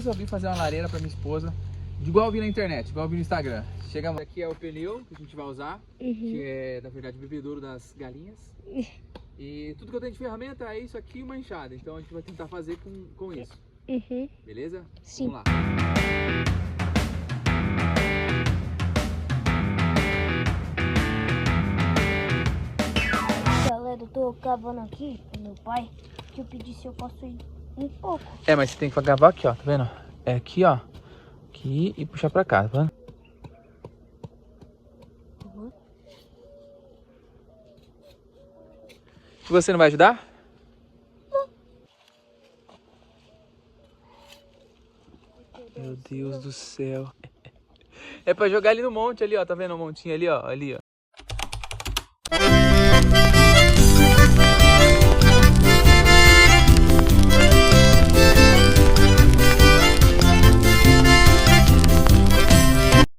Resolvi fazer uma lareira pra minha esposa, igual eu vi na internet, igual eu vi no Instagram. Chegamos aqui, é o pneu que a gente vai usar, que é, na verdade, o bebedouro das galinhas. E tudo que eu tenho de ferramenta é isso aqui e uma enxada. Então a gente vai tentar fazer com isso. Beleza? Sim. Vamos lá. Galera, eu tô cavando aqui com meu pai, que eu pedi se eu posso ir um pouco. É, mas você tem que cavar aqui, ó, tá vendo? É aqui, ó. Aqui e puxar pra cá, tá vendo? E você não vai ajudar? Meu Deus do céu. É pra jogar ali no monte, ali, ó. Tá vendo o montinho ali, ó? Ali, ó.